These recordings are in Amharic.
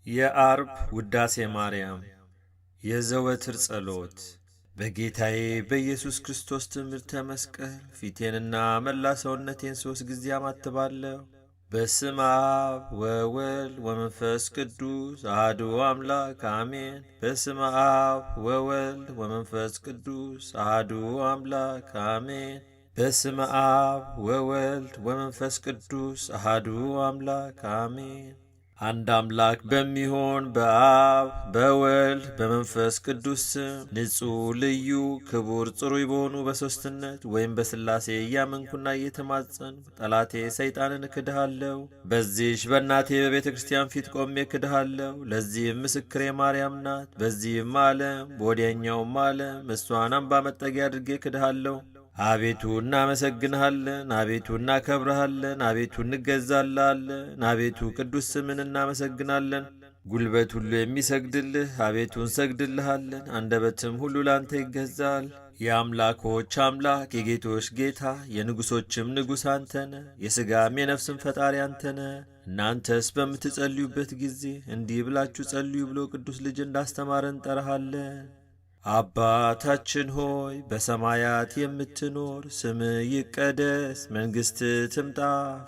የአርብ ውዳሴ ማርያም የዘወትር ጸሎት። በጌታዬ በኢየሱስ ክርስቶስ ትምህርተ መስቀል ፊቴንና መላ ሰውነቴን 3 ጊዜ አማትባለሁ። በስመ አብ ወወልድ ወመንፈስ ቅዱስ አሐዱ አምላክ አሜን። በስመ አብ ወወልድ ወመንፈስ ቅዱስ አሐዱ አምላክ አሜን። በስመ አብ ወወልድ ወመንፈስ ቅዱስ አሐዱ አምላክ አሜን። አንድ አምላክ በሚሆን በአብ በወልድ በመንፈስ ቅዱስ ስም ንጹሕ ልዩ ክቡር ጽሩይ በሆኑ በሦስትነት ወይም በሥላሴ እያመንኩና እየተማጸንኩ ጠላቴ ሰይጣንን እክድሃለሁ። በዚህች በእናቴ በቤተ ክርስቲያን ፊት ቆሜ እክድሃለሁ። ለዚህም ምስክሬ ማርያም ናት። በዚህም ዓለም በወዲያኛውም ዓለም እሷን አምባ መጠጊያ አድርጌ እክድሃለሁ። አቤቱ እናመሰግንሃለን፣ አቤቱ እናከብረሃለን፣ አቤቱ እንገዛልሃለን፣ አቤቱ ቅዱስ ስምን እናመሰግናለን። ጉልበት ሁሉ የሚሰግድልህ አቤቱ እንሰግድልሃለን፣ አንደበትም ሁሉ ላንተ ይገዛል። የአምላኮች አምላክ የጌቶች ጌታ የንጉሶችም ንጉሥ አንተነ፣ የሥጋም የነፍስም ፈጣሪ አንተነ። እናንተስ በምትጸልዩበት ጊዜ እንዲህ ብላችሁ ጸልዩ ብሎ ቅዱስ ልጅ እንዳስተማረን እንጠራሃለን። አባታችን ሆይ በሰማያት የምትኖር፣ ስምህ ይቀደስ፣ መንግሥትህ ትምጣ፣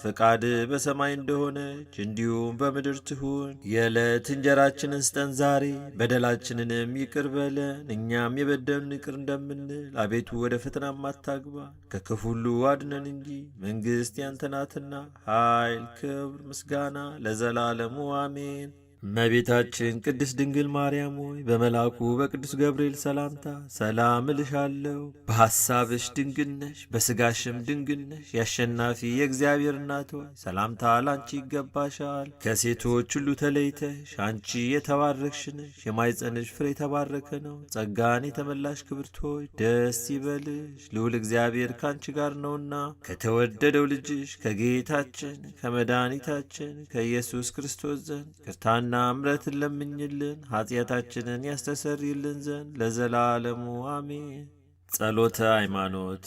ፈቃድህ በሰማይ እንደሆነች እንዲሁም በምድር ትሁን። የዕለት እንጀራችንን ስጠን ዛሬ፣ በደላችንንም ይቅር በለን እኛም የበደሉንን ይቅር እንደምንል። አቤቱ ወደ ፈተናም አታግባን፣ ከክፉ ሁሉ አድነን እንጂ መንግሥት ያንተ ናትና፣ ኃይል፣ ክብር፣ ምስጋና ለዘላለሙ አሜን። እመቤታችን ቅድስት ድንግል ማርያም ሆይ በመልአኩ በቅዱስ ገብርኤል ሰላምታ ሰላም እልሻለሁ። በሐሳብሽ ድንግል ነሽ፣ በሥጋሽም ድንግል ነሽ። የአሸናፊ የእግዚአብሔር እናት ሆይ ሰላምታ ላንቺ ይገባሻል። ከሴቶች ሁሉ ተለይተሽ አንቺ የተባረክሽ ነሽ፣ የማኅፀንሽ ፍሬ የተባረከ ነው። ጸጋን የተመላሽ ክብርት ሆይ ደስ ይበልሽ፣ ልዑል እግዚአብሔር ካንቺ ጋር ነውና ከተወደደው ልጅሽ ከጌታችን ከመድኃኒታችን ከኢየሱስ ክርስቶስ ዘንድ ይቅርታና ምሕረትን ለምኝልን ኃጢአታችንን ያስተሰርይልን ዘንድ ለዘላለሙ አሜን። ጸሎተ ሃይማኖት።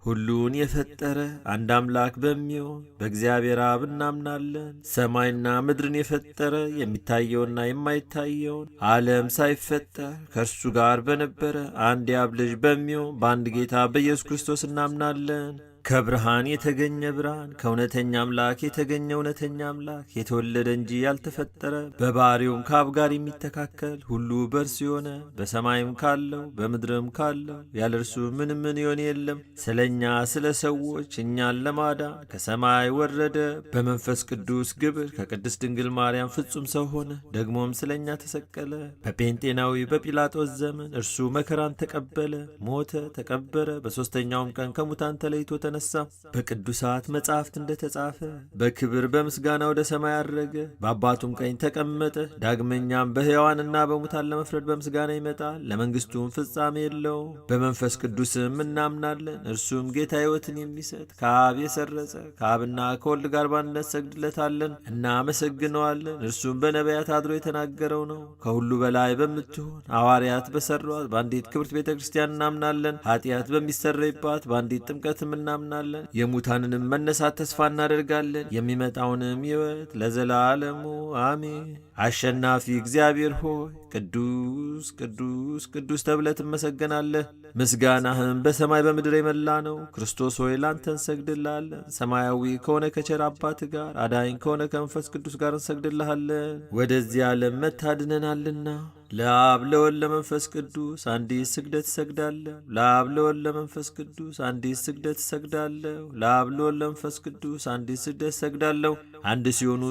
ሁሉን የፈጠረ አንድ አምላክ በሚሆን በእግዚአብሔር አብ እናምናለን። ሰማይና ምድርን የፈጠረ የሚታየውና የማይታየውን ዓለም ሳይፈጠር ከእርሱ ጋር በነበረ አንድ የአብ ልጅ በሚሆን በአንድ ጌታ በኢየሱስ ክርስቶስ እናምናለን። ከብርሃን የተገኘ ብርሃን፣ ከእውነተኛ አምላክ የተገኘ እውነተኛ አምላክ፣ የተወለደ እንጂ ያልተፈጠረ፣ በባሕሪውም ከአብ ጋር የሚተካከል፣ ሁሉ በእርሱ የሆነ፣ በሰማይም ካለው በምድርም ካለው ያለ እርሱ ምንም ምን ይሆን የለም። ስለ እኛ ስለ ሰዎች እኛን ለማዳን ከሰማይ ወረደ። በመንፈስ ቅዱስ ግብር ከቅድስት ድንግል ማርያም ፍጹም ሰው ሆነ። ደግሞም ስለ እኛ ተሰቀለ። በጴንጤናዊ በጲላጦስ ዘመን እርሱ መከራን ተቀበለ፣ ሞተ፣ ተቀበረ። በሦስተኛውም ቀን ከሙታን ተለይቶ ተነሳ። በቅዱሳት መጻሕፍት እንደተጻፈ በክብር በምስጋና ወደ ሰማይ አረገ፣ በአባቱም ቀኝ ተቀመጠ። ዳግመኛም በሕያዋንና በሙታን ለመፍረድ በምስጋና ይመጣል። ለመንግሥቱም ፍጻሜ የለውም። በመንፈስ ቅዱስም እናምናለን። እርሱም ጌታ ሕይወትን የሚሰጥ ከአብ የሰረጸ ከአብና ከወልድ ጋር በአንድነት ሰግድለታለን፣ እናመሰግነዋለን። እርሱም በነቢያት አድሮ የተናገረው ነው። ከሁሉ በላይ በምትሆን ሐዋርያት በሠሯት በአንዲት ክብርት ቤተ ክርስቲያን እናምናለን። ኃጢአት በሚሰረይባት በአንዲት ጥምቀትም እናምናለን። የሙታንንም መነሳት ተስፋ እናደርጋለን። የሚመጣውንም ሕይወት ለዘላለሙ አሜን። አሸናፊ እግዚአብሔር ሆይ ቅዱስ ቅዱስ ቅዱስ ተብለህ ትመሰገናለህ። ምስጋናህም በሰማይ በምድር የመላ ነው። ክርስቶስ ሆይ ላንተ እንሰግድልሃለን። ሰማያዊ ከሆነ ከቸር አባት ጋር አዳኝ ከሆነ ከመንፈስ ቅዱስ ጋር እንሰግድልሃለን። ወደዚህ ዓለም መታድነናልና ለአብ ለወልድ ለመንፈስ ቅዱስ አንዲት ስግደት እሰግዳለሁ። ለአብ ለወልድ ለመንፈስ ቅዱስ አንዲት ስግደት እሰግዳለሁ። ለአብ ለወልድ ለመንፈስ ቅዱስ አንዲት ስግደት እሰግዳለሁ። አንድ ሲሆኑ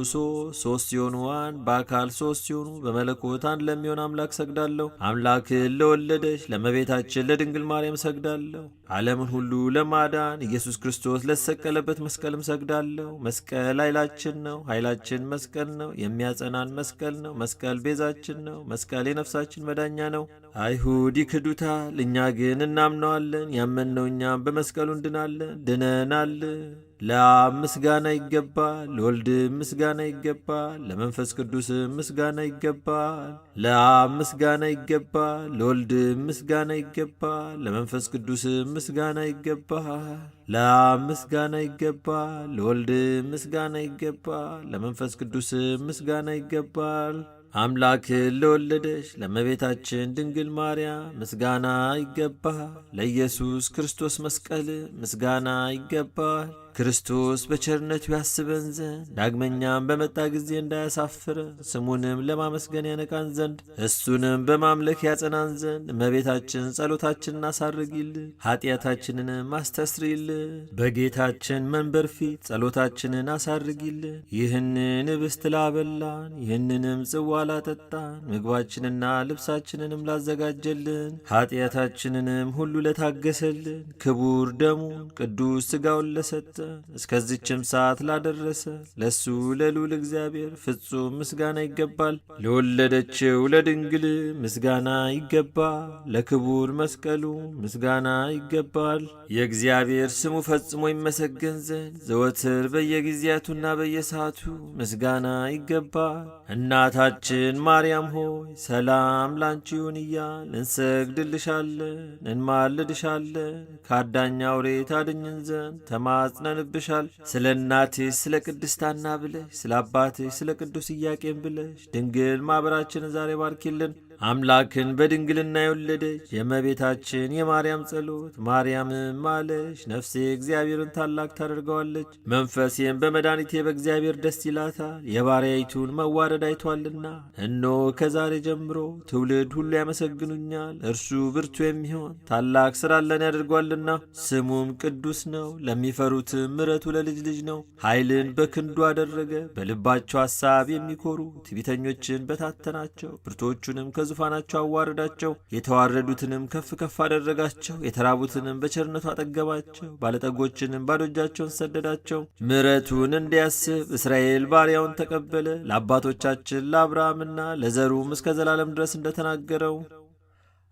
ሦስት ሲሆኑ አንድ፣ በአካል ሦስት ሲሆኑ በመለኮት አንድ ለሚሆን አምላክ ሰግዳለሁ። አምላክን ለወለደች ለእመቤታችን ለድንግል ማርያም ሰግዳለሁ። ዓለምን ሁሉ ለማዳን ኢየሱስ ክርስቶስ ለተሰቀለበት መስቀልም ሰግዳለሁ። መስቀል ኃይላችን ነው። ኃይላችን መስቀል ነው። የሚያጸናን መስቀል ነው። መስቀል ቤዛችን ነው። መስቀል የነፍሳችን መዳኛ ነው። አይሁድ ይክዱታል፣ እኛ ግን እናምነዋለን። ያመንነው እኛም በመስቀሉ እንድናለን፣ ድነናል። ለአብ ምስጋና ይገባል፣ ለወልድ ምስጋና ይገባል፣ ለመንፈስ ቅዱስ ምስጋና ይገባል። ለአብ ምስጋና ይገባል፣ ለወልድ ምስጋና ይገባል፣ ለመንፈስ ቅዱስ ምስጋና ይገባል። ለአብ ምስጋና ይገባል፣ ለወልድ ምስጋና ይገባል፣ ለመንፈስ ቅዱስ ምስጋና ይገባል። አምላክን ለወለደች ለእመቤታችን ድንግል ማርያም ምስጋና ይገባል። ለኢየሱስ ክርስቶስ መስቀል ምስጋና ይገባል። ክርስቶስ በቸርነቱ ያስበን ዘንድ ዳግመኛም በመጣ ጊዜ እንዳያሳፍረን ስሙንም ለማመስገን ያነቃን ዘንድ እሱንም በማምለክ ያጸናን ዘንድ እመቤታችን ጸሎታችንን አሳርጊልን፣ ኀጢአታችንንም አስተስሪልን። በጌታችን መንበር ፊት ጸሎታችንን አሳርጊልን። ይህንን ኅብስት ላበላን፣ ይህንንም ጽዋ ላጠጣን፣ ምግባችንና ልብሳችንንም ላዘጋጀልን፣ ኀጢአታችንንም ሁሉ ለታገሰልን፣ ክቡር ደሙን ቅዱስ ሥጋውን ለሰጠ እስከዚችም ሰዓት ላደረሰ ለሱ ለልዑል እግዚአብሔር ፍጹም ምስጋና ይገባል። ለወለደችው ለድንግል ምስጋና ይገባል። ለክቡር መስቀሉ ምስጋና ይገባል። የእግዚአብሔር ስሙ ፈጽሞ ይመሰገን ዘንድ ዘወትር በየጊዜያቱና በየሰዓቱ ምስጋና ይገባል። እናታችን ማርያም ሆይ ሰላም ላንቺ ይሁን እያልን እንሰግድልሻለን፣ እንማልድሻለን። ከአዳኝ አውሬ ታድኝን ዘንድ ተማጽነንብሻል። ስለ እናትሽ ስለ ቅድስት ሐና ብለሽ፣ ስለ አባትሽ ስለ ቅዱስ ኢያቄም ብለሽ ድንግል ማኅበራችንን ዛሬ ባርኪልን። አምላክን በድንግልና የወለደች የእመቤታችን የማርያም ጸሎት ማርያምም ማለች ነፍሴ እግዚአብሔርን ታላቅ ታደርገዋለች፣ መንፈሴም በመድኃኒቴ በእግዚአብሔር ደስ ይላታል፣ የባሪያይቱን መዋረድ አይቶአልና። እነሆ ከዛሬ ጀምሮ ትውልድ ሁሉ ያመሰግኑኛል። እርሱ ብርቱ የሚሆን ታላቅ ሥራን ያደርጓልና፣ ስሙም ቅዱስ ነው። ለሚፈሩትም ምሕረቱ ለልጅ ልጅ ነው። ኃይልን በክንዱ አደረገ፣ በልባቸው ሐሳብ የሚኮሩ ትዕቢተኞችን በታተናቸው፣ ብርቶቹንም ዙፋናቸው አዋረዳቸው፣ የተዋረዱትንም ከፍ ከፍ አደረጋቸው፣ የተራቡትንም በቸርነቱ አጠገባቸው፣ ባለጠጎችንም ባዶ እጃቸውን ሰደዳቸው። ምሕረቱን እንዲያስብ እስራኤል ባሪያውን ተቀበለ፣ ለአባቶቻችን ለአብርሃምና ለዘሩም እስከ ዘላለም ድረስ እንደተናገረው።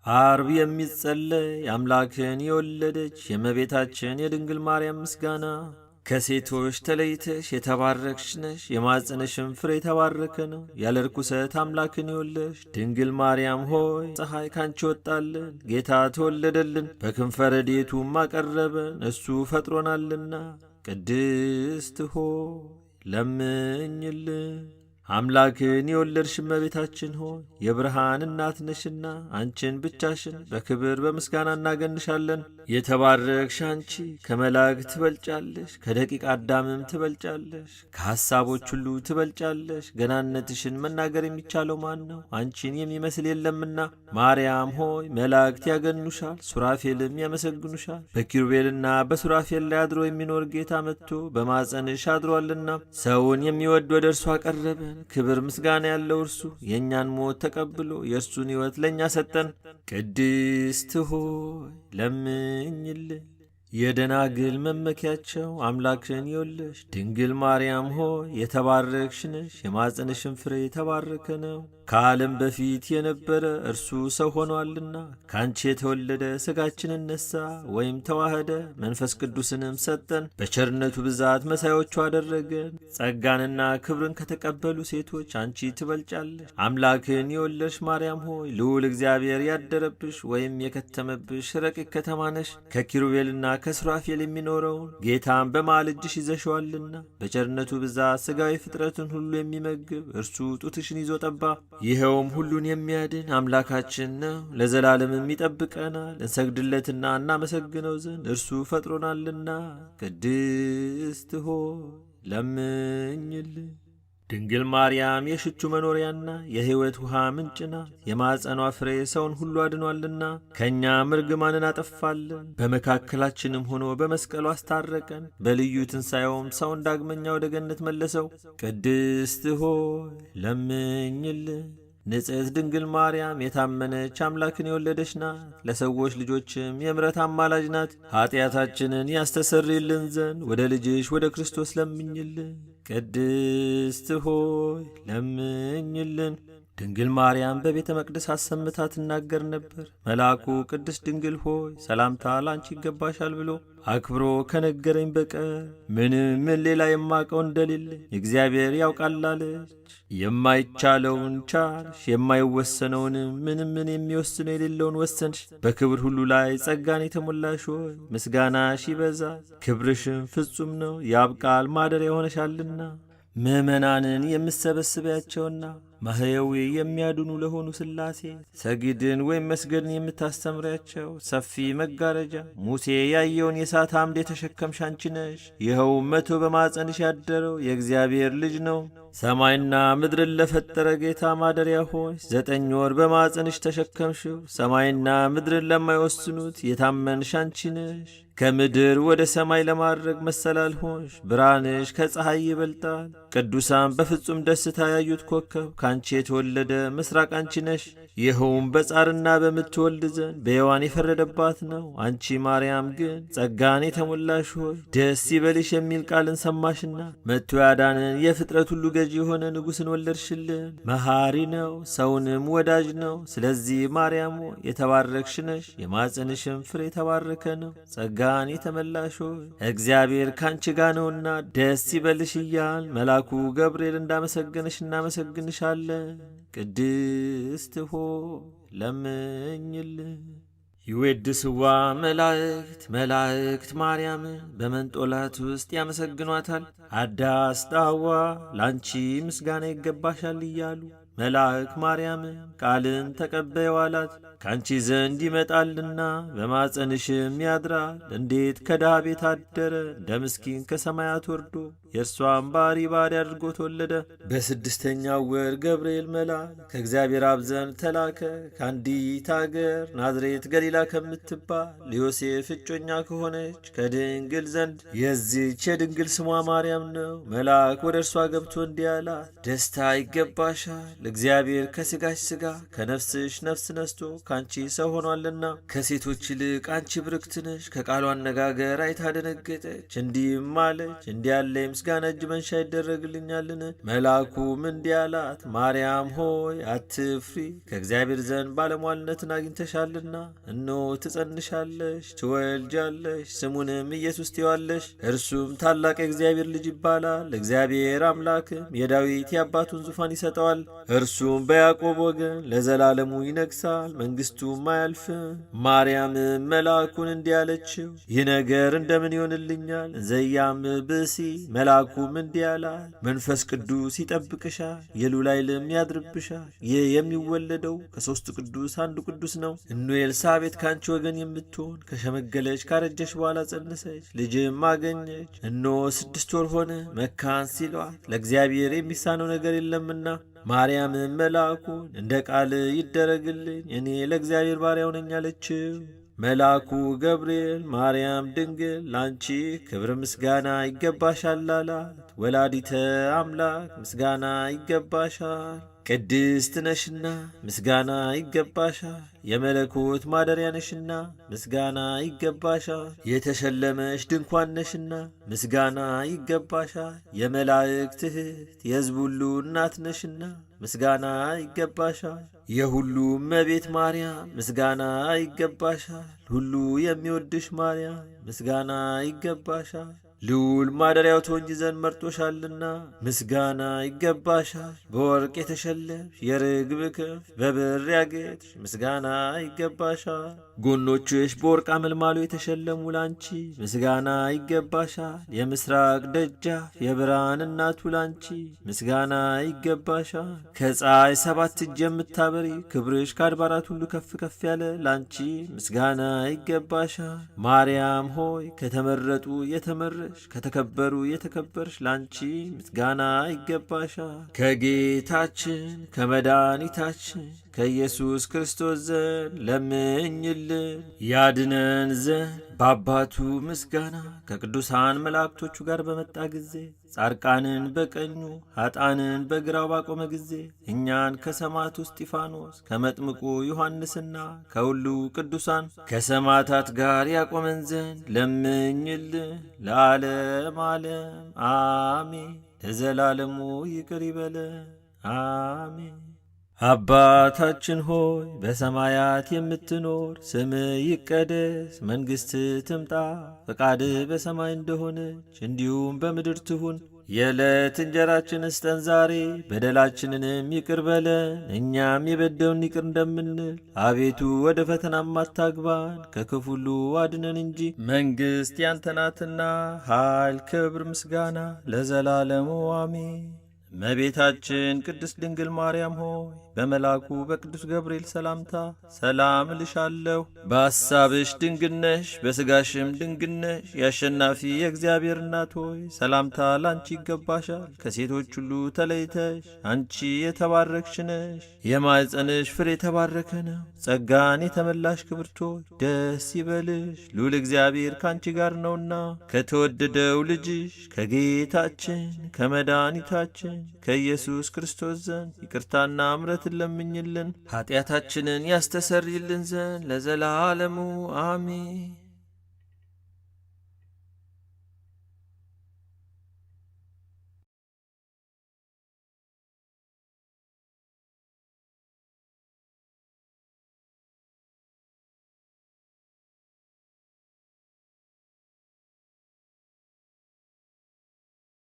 አርብ የሚጸለይ አምላክን የወለደች የእመቤታችን የድንግል ማርያም ምስጋና። ከሴቶች ተለይተሽ የተባረክሽ ነሽ፣ የማኅፀንሽም ፍሬ የተባረከ ነው። ያለ ርኩሰት አምላክን የወለድሽ ድንግል ማርያም ሆይ ፀሐይ ካንቺ ወጣልን፣ ጌታ ተወለደልን፣ በክንፈ ረድኤቱም አቀረበን፣ እሱ ፈጥሮናልና። ቅድስት ሆይ ለምኝልን። አምላክን የወለድሽ እመቤታችን ሆይ የብርሃን እናት ነሽና አንቺን ብቻሽን በክብር በምስጋና እናገንሻለን። የተባረክሽ አንቺ ከመላእክት ትበልጫለሽ፣ ከደቂቀ አዳምም ትበልጫለሽ፣ ከሐሳቦች ሁሉ ትበልጫለሽ። ገናነትሽን መናገር የሚቻለው ማን ነው? አንቺን የሚመስል የለምና። ማርያም ሆይ መላእክት ያገኑሻል፣ ሱራፌልም ያመሰግኑሻል። በኪሩቤልና በሱራፌል ላይ አድሮ የሚኖር ጌታ መጥቶ በማኅፀንሽ አድሮአልና ሰውን የሚወድ ወደ እርሱ አቀረበን። ክብር ምስጋና ያለው እርሱ የእኛን ሞት ተቀብሎ የእርሱን ሕይወት ለእኛ ሰጠን። ቅድስት ሆይ ለምኝልን። የደናግል መመኪያቸው አምላክን የወለድሽ ድንግል ማርያም ሆይ የተባረክሽ ነሽ፣ የማኅፀንሽን ፍሬ የተባረከ ነው። ከዓለም በፊት የነበረ እርሱ ሰው ሆኗልና ከአንቺ የተወለደ ሥጋችንን ነሣ ወይም ተዋህደ፣ መንፈስ ቅዱስንም ሰጠን። በቸርነቱ ብዛት መሳዮቹ አደረገን። ጸጋንና ክብርን ከተቀበሉ ሴቶች አንቺ ትበልጫለሽ። አምላክን የወለድሽ ማርያም ሆይ ልዑል እግዚአብሔር ያደረብሽ ወይም የከተመብሽ ረቂቅ ከተማ ነሽ። ከኪሩቤልና ከሱራፌል የሚኖረውን ጌታን በመሃል እጅሽ ይዘሸዋልና በቸርነቱ ብዛት ሥጋዊ ፍጥረትን ሁሉ የሚመግብ እርሱ ጡትሽን ይዞ ጠባ። ይኸውም ሁሉን የሚያድን አምላካችን ነው፣ ለዘላለምም ይጠብቀናል። እንሰግድለትና እናመሰግነው ዘንድ እርሱ ፈጥሮናልና። ቅድስት ሆይ ለምኝልን። ድንግል ማርያም የሽቹ መኖሪያና የሕይወት ውሃ ምንጭ ናት። የማኅፀኗ ፍሬ ሰውን ሁሉ አድኗልና። ከእኛም እርግማንን አጠፋለን፣ በመካከላችንም ሆኖ በመስቀሉ አስታረቀን። በልዩ ትንሣኤውም ሰውን ዳግመኛ ወደ ገነት መለሰው። ቅድስት ሆይ ለምኝልን። ንጽሕት ድንግል ማርያም የታመነች አምላክን የወለደች ናት። ለሰዎች ልጆችም የምሕረት አማላጅ ናት። ኀጢአታችንን ያስተሰርይልን ዘንድ ወደ ልጅሽ ወደ ክርስቶስ ለምኝልን። ቅድስት ሆይ ለምኝልን። ድንግል ማርያም በቤተ መቅደስ አሰምታ ትናገር ነበር። መልአኩ ቅድስት ድንግል ሆይ ሰላምታ ላንቺ ይገባሻል ብሎ አክብሮ ከነገረኝ በቀር ምንም ሌላ የማቀው እንደሌለኝ እግዚአብሔር ያውቃል አለች። የማይቻለውን ቻልሽ፣ የማይወሰነውንም ምንም የሚወስነው የሌለውን ወሰንሽ። በክብር ሁሉ ላይ ጸጋን የተሞላሽ ሆይ ምስጋናሽ ይበዛል፣ ክብርሽም ፍጹም ነው። የአብ ቃል ማደሪያ ሆነሻልና ምእመናንን የምሰበስቢያቸውና ማህየዊ የሚያድኑ ለሆኑ ሥላሴ ሰጊድን ወይም መስገድን የምታስተምሪያቸው ሰፊ መጋረጃ ሙሴ ያየውን የእሳት አምድ የተሸከምሽ አንቺ ነሽ። ይኸውም መቶ በማፀንሽ ያደረው የእግዚአብሔር ልጅ ነው። ሰማይና ምድርን ለፈጠረ ጌታ ማደሪያ ሆይ 9 ወር በማፀንሽ ተሸከምሽው። ሰማይና ምድርን ለማይወስኑት የታመንሽ አንቺ ነሽ። ከምድር ወደ ሰማይ ለማድረግ መሰላል ሆንሽ። ብርሃንሽ ከፀሐይ ይበልጣል። ቅዱሳን በፍጹም ደስታ ያዩት ኮከብ ካንቺ የተወለደ ምስራቅ አንቺ ነሽ። ይኸውም በጻርና በምትወልድ ዘንድ በሔዋን የፈረደባት ነው። አንቺ ማርያም ግን ጸጋን የተሞላሽ ሆይ ደስ ይበልሽ የሚል ቃልን ሰማሽና መጥቶ ያዳንን የፍጥረት ሁሉ ገዢ የሆነ ንጉሥን ወለድሽልን። መሐሪ ነው፣ ሰውንም ወዳጅ ነው። ስለዚህ ማርያም ሆይ የተባረክሽ ነሽ፣ የማፀንሽም ፍሬ የተባረከ ነው። ጸጋን የተመላሽ ሆይ እግዚአብሔር ካንቺ ጋር ነውና ደስ ይበልሽ እያል መልአኩ ገብርኤል እንዳመሰገነሽ እናመሰግንሻለን። ቅድስት ሆይ ለምኝልን። ይዌድስዋ መላእክት ማርያምን በመንጦላት ውስጥ ያመሰግኗታል። አዳስ ጣዋ ላንቺ ምስጋና ይገባሻል እያሉ መልአክ ማርያምን ቃልን ተቀበየው አላት። ካንቺ ዘንድ ይመጣልና በማፀንሽም ያድራል። እንዴት ከድሃ ቤት አደረ፣ እንደ ምስኪን ከሰማያት ወርዶ የእርሷን ባሪ አድርጎ ተወለደ። በ6ኛው ወር ገብርኤል መልአክ ከእግዚአብሔር አብ ዘንድ ተላከ። ከአንዲት አገር ናዝሬት ገሊላ ከምትባል ለዮሴፍ እጮኛ ከሆነች ከድንግል ዘንድ የዚች የድንግል ስሟ ማርያም ነው። መልአክ ወደ እርሷ ገብቶ እንዲህ አላት፣ ደስታ ይገባሻል፣ እግዚአብሔር ከሥጋሽ ሥጋ ከነፍስሽ ነፍስ ነስቶ ካንቺ ሰው ሆኗልና። ከሴቶች ይልቅ አንቺ ብርክት ነሽ። ከቃሉ አነጋገር አይታ ደነገጠች፣ እንዲህም አለች፣ እንዲህ ያለ የምስጋና እጅ መንሻ ይደረግልኛልን? መልአኩም እንዲህ አላት፣ ማርያም ሆይ አትፍሪ፣ ከእግዚአብሔር ዘንድ ባለሟልነትን አግኝተሻልና። እነሆ ትጸንሻለሽ፣ ትወልጃለሽ፣ ስሙንም ኢየሱስ ትዪዋለሽ። እርሱም ታላቅ የእግዚአብሔር ልጅ ይባላል። እግዚአብሔር አምላክም የዳዊት የአባቱን ዙፋን ይሰጠዋል። እርሱም በያዕቆብ ወገን ለዘላለሙ ይነግሣል፣ መንግሥቱም አያልፍም። ማርያምም መልአኩን እንዲህ አለችው፣ ይህ ነገር እንደምን ይሆንልኛል? ዘያም ብእሲ። መልአኩም እንዲህ አላት፣ መንፈስ ቅዱስ ይጠብቅሻል፣ የልዑል ኃይልም ያድርብሻል። ይህ የሚወለደው ከሦስቱ ቅዱስ አንዱ ቅዱስ ነው። እነሆ ኤልሳቤጥ ካንቺ ወገን የምትሆን ከሸመገለች ካረጀሽ በኋላ ጸነሰች፣ ልጅም አገኘች። እነሆ 6 ወር ሆነ፣ መካን ሲሏት ለእግዚአብሔር የሚሳነው ነገር የለምና። ማርያምም መልአኩን እንደ ቃል ይደረግልኝ፣ እኔ ለእግዚአብሔር ባሪያው ነኝ አለችው። መልአኩ ገብርኤል ማርያም ድንግል ላንቺ ክብር ምስጋና ይገባሻል አላት። ወላዲተ አምላክ ምስጋና ይገባሻል፣ ቅድስት ነሽና ምስጋና ይገባሻል። የመለኮት ማደሪያ ነሽና ምስጋና ይገባሻል። የተሸለመሽ ድንኳን ነሽና ምስጋና ይገባሻል። የመላእክት እህት የሕዝብ ሁሉ እናት ነሽና ምስጋና ይገባሻል። የሁሉም እመቤት ማርያም ምስጋና ይገባሻል። ሁሉ የሚወድሽ ማርያም ምስጋና ይገባሻል። ልዑል ማደሪያው ትሆኚ ዘንድ መርጦሻልና ምስጋና ይገባሻል። በወርቅ የተሸለምሽ የርግብ ክንፍ በብር ያጌጥሽ ምስጋና ይገባሻል። ጎኖችሽ በወርቅ አመልማሎ የተሸለሙ ላንቺ ምስጋና ይገባሻል። የምስራቅ ደጃፍ የብርሃን እናቱ ላንቺ ምስጋና ይገባሻል። ከፀሐይ 7 እጅ የምታበሪ ክብርሽ ከአድባራት ሁሉ ከፍ ከፍ ያለ ላንቺ ምስጋና ይገባሻል። ማርያም ሆይ ከተመረጡ የተመረሽ ከተከበሩ የተከበርሽ ላንቺ ምስጋና ይገባሻል። ከጌታችን ከመድኃኒታችን ከኢየሱስ ክርስቶስ ዘንድ ለምኝልን ያድነን ዘንድ በአባቱ ምስጋና ከቅዱሳን መላእክቶቹ ጋር በመጣ ጊዜ ጻድቃንን በቀኙ ኃጥአንን በግራው ባቆመ ጊዜ እኛን ከሰማዕቱ እስጢፋኖስ ከመጥምቁ ዮሐንስና ከሁሉ ቅዱሳን ከሰማዕታት ጋር ያቆመን ዘንድ ለምኝልን ለዓለም ዓለም አሜን። ለዘላለሙ ይቅር ይበለን አሜን። አባታችን ሆይ በሰማያት የምትኖር፣ ስምህ ይቀደስ፣ መንግሥትህ ትምጣ፣ ፈቃድህ በሰማይ እንደሆነች እንዲሁም በምድር ትሁን። የዕለት እንጀራችንን ስጠን ዛሬ፣ በደላችንንም ይቅር በለን እኛም የበደሉንን ይቅር እንደምንል። አቤቱ ወደ ፈተናም አታግባን፣ ከክፉ ሁሉ አድነን እንጂ መንግሥት ያንተ ናትና ኃይል፣ ክብር፣ ምስጋና ለዘላለሙ አሜን። እመቤታችን ቅድስት ድንግል ማርያም ሆይ በመልአኩ በቅዱስ ገብርኤል ሰላምታ ሰላም እልሻለሁ። በሐሳብሽ ድንግል ነሽ፣ በሥጋሽም ድንግል ነሽ። የአሸናፊ የእግዚአብሔር እናት ሆይ ሰላምታ ላንቺ ይገባሻል። ከሴቶች ሁሉ ተለይተሽ አንቺ የተባረክሽ ነሽ። የማኅፀንሽ ፍሬ የተባረከ ነው። ጸጋን የተመላሽ ክብርት ሆይ ደስ ይበልሽ፣ ልዑል እግዚአብሔር ከአንቺ ጋር ነውና ከተወደደው ልጅሽ ከጌታችን ከመድኃኒታችን ከኢየሱስ ክርስቶስ ዘንድ ይቅርታና እምረትን ለምኝልን ኀጢአታችንን ያስተሰርይልን ዘንድ ለዘላለሙ አሜን።